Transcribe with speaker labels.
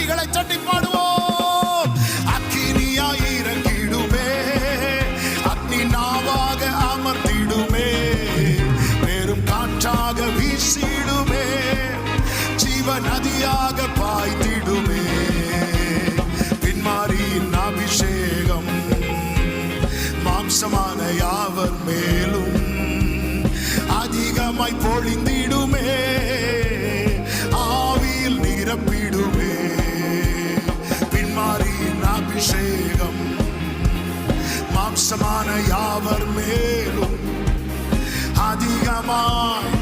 Speaker 1: கைகளை தட்டி பாடுவோம். அக்கினியாய் இறங்கிடுமே, அக்னி நாவாக அமர்ந்திடுமே, வெறும் காற்றாக வீசிடுமே, ஜீவ நதியாக பாய்ந்திடுமே. பின்மாரியின் அபிஷேகம் மாம்சமான யாவர் மேலும் அதிகமாய் பொழிந்திடுமே, ஆவியில் நிரப்பிடுமே. பின்மாரியின் அபிஷேகம் மாம்சமான யாவர் மேலும் அதிகமாய்